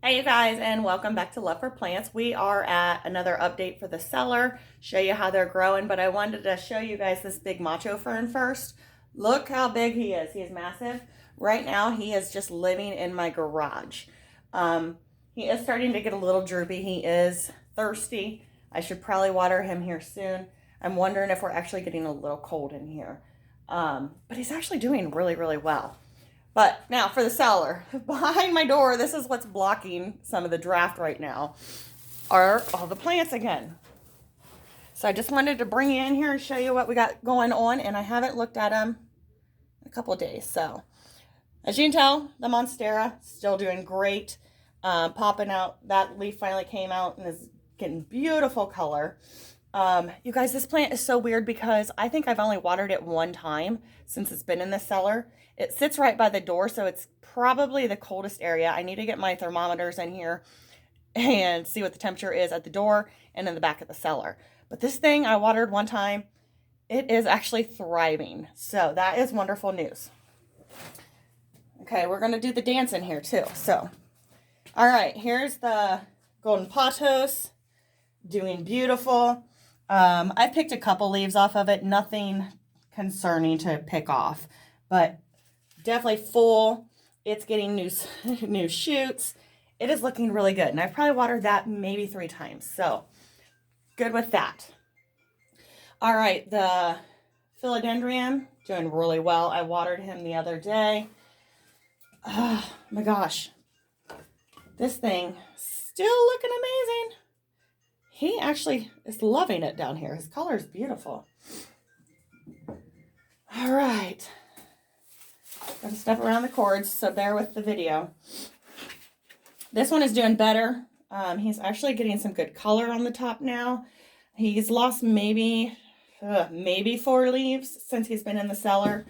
Hey you guys, and welcome back to Love for Plants. We are at another update for the cellar, show you how they're growing, but I wanted to show you guys this big Macho Fern first. Look how big he is. He is massive. Right now he is just living in my garage. He is starting to get a little droopy. He is thirsty. I should probably water him here soon. I'm wondering if we're actually getting a little cold in here. But he's actually doing really, really well. But now for the cellar, behind my door, this is what's blocking some of the draft right now, are all the plants again. So I just wanted to bring you in here and show you what we got going on, and I haven't looked at them in a couple of days. So as you can tell, the Monstera still doing great, popping out. That leaf finally came out and is getting beautiful color. You guys, this plant is so weird because I think I've only watered it one time since it's been in the cellar. It sits right by the door, so it's probably the coldest area. I need to get my thermometers in here and see what the temperature is at the door and in the back of the cellar. But this thing I watered one time. It is actually thriving. So that is wonderful news. Okay, we're going to do the dance in here too. So, all right, here's the golden pothos, doing beautiful. I picked a couple leaves off of it, nothing concerning to pick off, but definitely full. It's getting new shoots. It is looking really good, and I've probably watered that maybe 3 times, so good with that. All right, the Philodendron doing really well. I watered him the other day. Oh my gosh, this thing still looking amazing. He actually is loving it down here. His color is beautiful. All right. Gotta step around the cords, so bear with the video. This one is doing better. He's actually getting some good color on the top now. He's lost maybe 4 leaves since he's been in the cellar.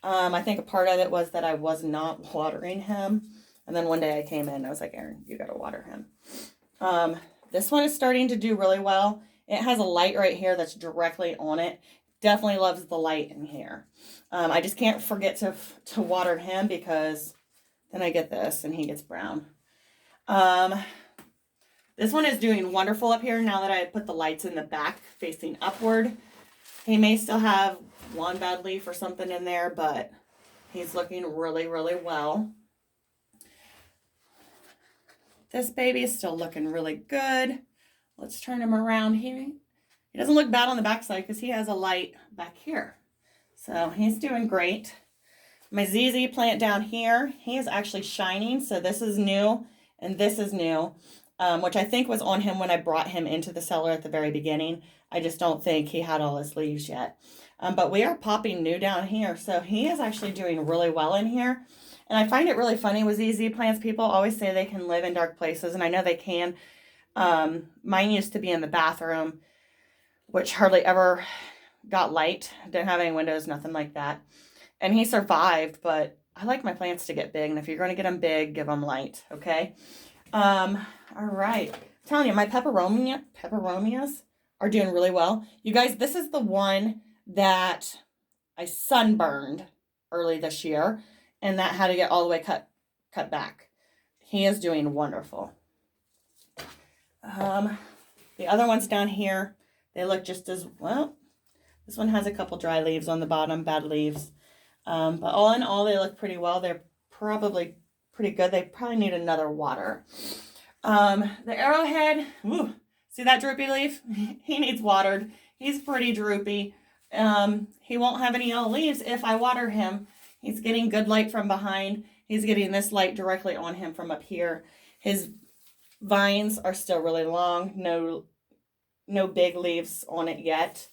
I think a part of it was that I was not watering him. And then one day I came in and I was like, Erin, you gotta water him. This one is starting to do really well. It has a light right here that's directly on it. Definitely loves the light in here. I just can't forget to water him because then I get this and he gets brown. This one is doing wonderful up here now that I put the lights in the back facing upward. He may still have one bad leaf or something in there, but he's looking really, really well. This baby is still looking really good. Let's turn him around here. He doesn't look bad on the backside because he has a light back here. So he's doing great. My ZZ plant down here, he is actually shining. So this is new and this is new, which I think was on him when I brought him into the cellar at the very beginning. I just don't think he had all his leaves yet. But we are popping new down here. So he is actually doing really well in here. And I find it really funny with ZZ plants. People always say they can live in dark places, and I know they can. Mine used to be in the bathroom, which hardly ever got light. Didn't have any windows, nothing like that. And he survived, but I like my plants to get big, and if you're going to get them big, give them light, okay? All right. I'm telling you, my peperomias are doing really well. You guys, this is the one that I sunburned early this year, and that had to get all the way cut back. He is doing wonderful. The other ones down here, they look just as well. This one has a couple dry leaves on the bottom, bad leaves. But all in all, they look pretty well. They're probably pretty good. They probably need another water. The Arrowhead, see that droopy leaf? He needs watered. He's pretty droopy. He won't have any yellow leaves if I water him. He's getting good light from behind. He's getting this light directly on him from up here. His vines are still really long. No big leaves on it yet.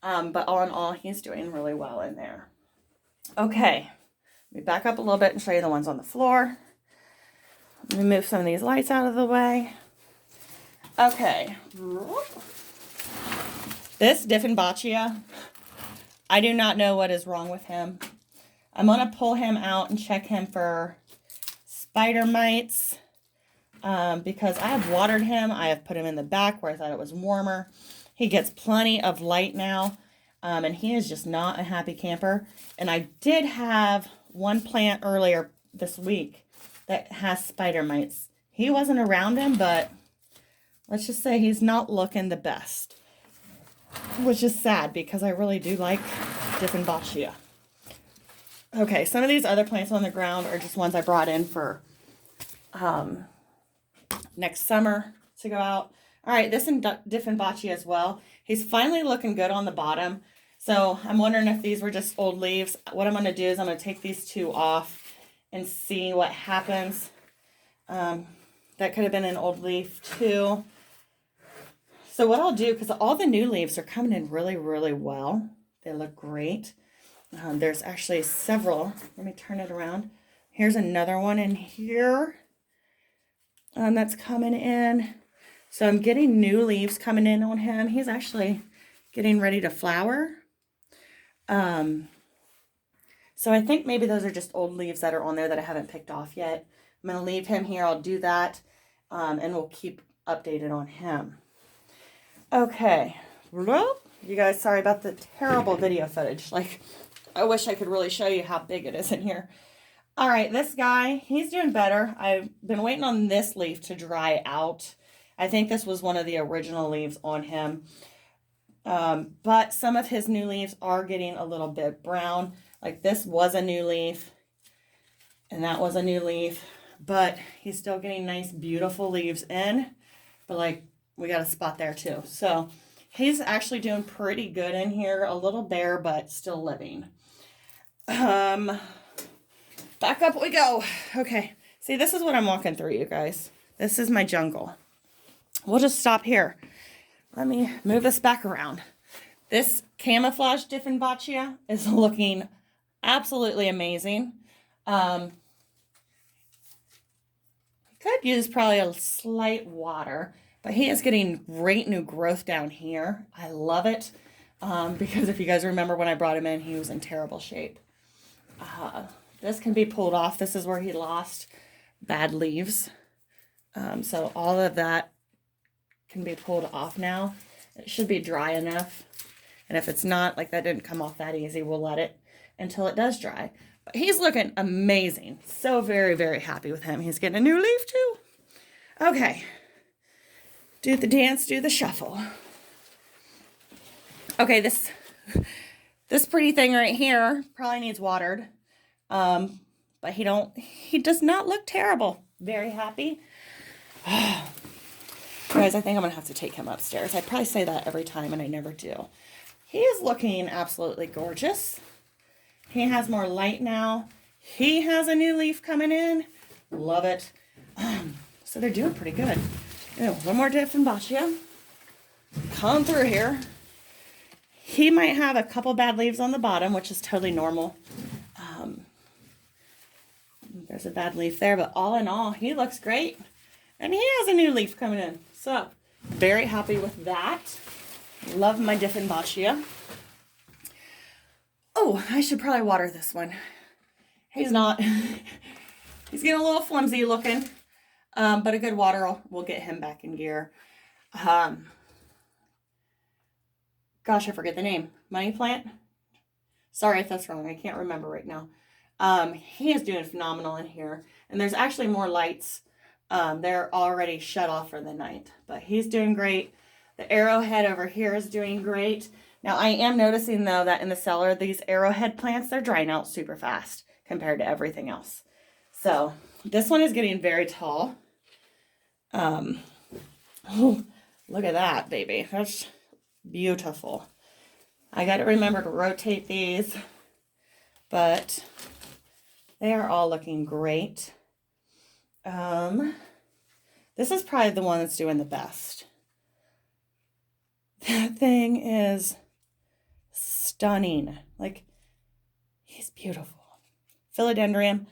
But all in all, he's doing really well in there. Okay. Let me back up a little bit and show you the ones on the floor. Let me move some of these lights out of the way. Okay. This Dieffenbachia, I do not know what is wrong with him. I'm going to pull him out and check him for spider mites because I have watered him. I have put him in the back where I thought it was warmer. He gets plenty of light now, and he is just not a happy camper. And I did have one plant earlier this week that has spider mites. he wasn't around him, but let's just say he's not looking the best, which is sad because I really do like Diffenbachia. Okay, some of these other plants on the ground are just ones I brought in for next summer to go out. All right, this is Diffenbachia as well. He's finally looking good on the bottom. So I'm wondering if these were just old leaves. What I'm going to do is I'm going to take these two off and see what happens. That could have been an old leaf too. So what I'll do, because all the new leaves are coming in really, really well. They look great. There's actually several. Let me turn it around. Here's another one in here that's coming in. So I'm getting new leaves coming in on him. He's actually getting ready to flower. So I think maybe those are just old leaves that are on there that I haven't picked off yet. I'm going to leave him here. I'll do that, and we'll keep updated on him. Okay. Well, you guys, sorry about the terrible video footage. Like, I wish I could really show you how big it is in here. All right, this guy, he's doing better. I've been waiting on this leaf to dry out. I think this was one of the original leaves on him. But some of his new leaves are getting a little bit brown. Like this was a new leaf, and that was a new leaf. But he's still getting nice, beautiful leaves in. But like, we got a spot there too. So he's actually doing pretty good in here. A little bare, but still living. Back up we go. Okay. See, this is what I'm walking through, you guys. This is my jungle. We'll just stop here. Let me move this back around. This camouflage Diffenbachia is looking absolutely amazing. Could use probably a slight water, but he is getting great new growth down here. I love it because if you guys remember when I brought him in, he was in terrible shape. This can be pulled off. This is where he lost bad leaves. So all of that can be pulled off now. It should be dry enough. And if it's not, like that didn't come off that easy, we'll let it until it does dry. But he's looking amazing. So very, very happy with him. He's getting a new leaf too. Okay. Do the dance, do the shuffle. Okay, this pretty thing right here probably needs watered. But he does not look terrible. Very happy. Guys, I think I'm going to have to take him upstairs. I probably say that every time, and I never do. He is looking absolutely gorgeous. He has more light now. He has a new leaf coming in. Love it. So they're doing pretty good. Oh, one more Diffenbachia. Come through here. He might have a couple bad leaves on the bottom, which is totally normal. There's a bad leaf there, but all in all, he looks great. And he has a new leaf coming in. So, very happy with that. Love my Diffenbachia. Oh, I should probably water this one. He's not. He's getting a little flimsy looking. But a good water will get him back in gear. Gosh, I forget the name. Money plant? Sorry if that's wrong. I can't remember right now. He is doing phenomenal in here. And there's actually more lights. They're already shut off for the night. But he's doing great. The Arrowhead over here is doing great. Now, I am noticing, though, that in the cellar, these Arrowhead plants, they're drying out super fast compared to everything else. So, this one is getting very tall. Oh, look at that, baby. That's beautiful. I got to remember to rotate these. But they are all looking great. This is probably the one that's doing the best. That thing is stunning. Like, he's beautiful. Philodendron,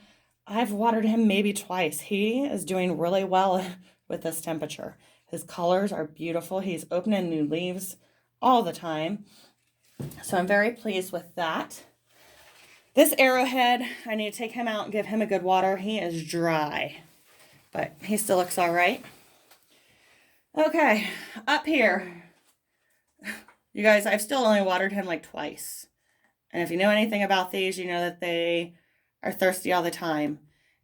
I've watered him maybe twice. He is doing really well with this temperature. His colors are beautiful. He's opening new leaves all the time. So I'm very pleased with that. This Arrowhead, I need to take him out and give him a good water. He is dry, but he still looks all right. Okay, up here. You guys, I've still only watered him like twice. And if you know anything about these, you know that they are thirsty all the time.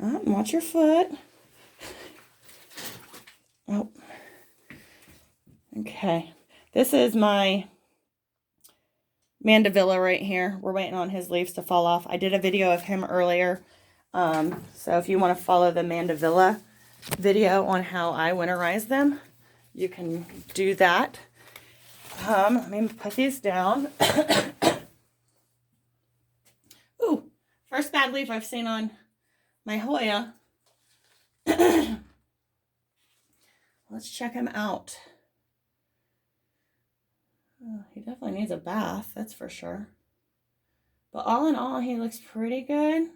Oh, watch your foot. Oh. Okay. This is my Mandevilla right here. We're waiting on his leaves to fall off. I did a video of him earlier. So if you want to follow the Mandevilla video on how I winterize them, you can do that. Let me put these down. Ooh, first bad leaf I've seen on my Hoya. Let's check him out. Oh, he definitely needs a bath, that's for sure. But all in all, he looks pretty good.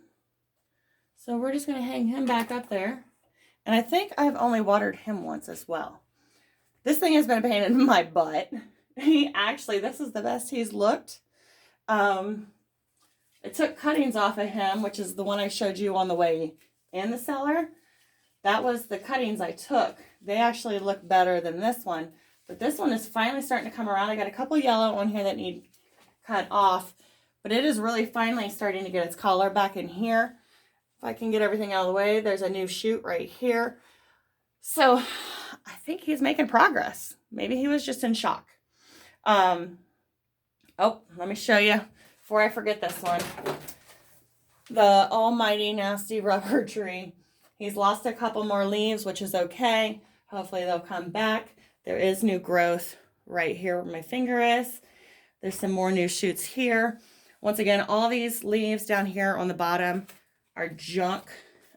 So we're just going to hang him back up there. And I think I've only watered him once as well. This thing has been a pain in my butt. This is the best he's looked. I took cuttings off of him, which is the one I showed you on the way in the cellar. That was the cuttings I took. They actually look better than this one. But this one is finally starting to come around. I got a couple yellow on here that need cut off. But it is really finally starting to get its color back in here. If I can get everything out of the way, there's a new shoot right here. So I think he's making progress. Maybe he was just in shock. Oh, let me show you before I forget this one. The almighty nasty rubber tree. He's lost a couple more leaves, which is okay. Hopefully they'll come back. There is new growth right here where my finger is. There's some more new shoots here. Once again, all these leaves down here on the bottom are junk.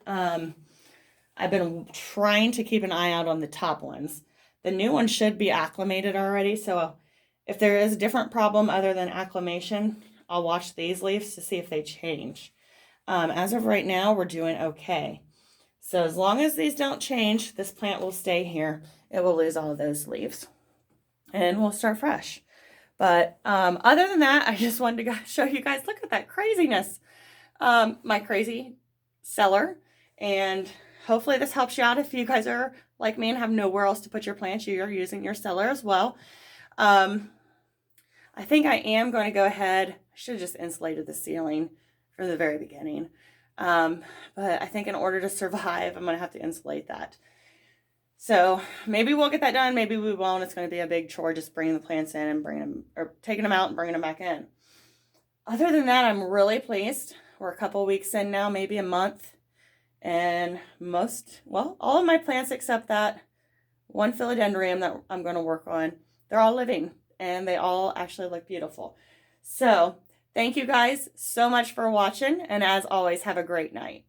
I've been trying to keep an eye out on the top ones. The new ones should be acclimated already, so if there is a different problem other than acclimation, I'll watch these leaves to see if they change. As of right now, we're doing okay. So as long as these don't change, this plant will stay here. It will lose all of those leaves. And we'll start fresh. But other than that, I just wanted to show you guys, look at that craziness. My crazy cellar. And hopefully this helps you out if you guys are like me and have nowhere else to put your plants. You're using your cellar as well. I think I am going to go ahead. I should have just insulated the ceiling from the very beginning. But I think in order to survive, I'm going to have to insulate that. So maybe we'll get that done. Maybe we won't. It's going to be a big chore just bringing the plants in and bringing them, or taking them out and bringing them back in. Other than that, I'm really pleased. We're a couple weeks in now, maybe a month. And all of my plants except that one philodendron that I'm going to work on, they're all living and they all actually look beautiful. So thank you guys so much for watching. And as always, have a great night.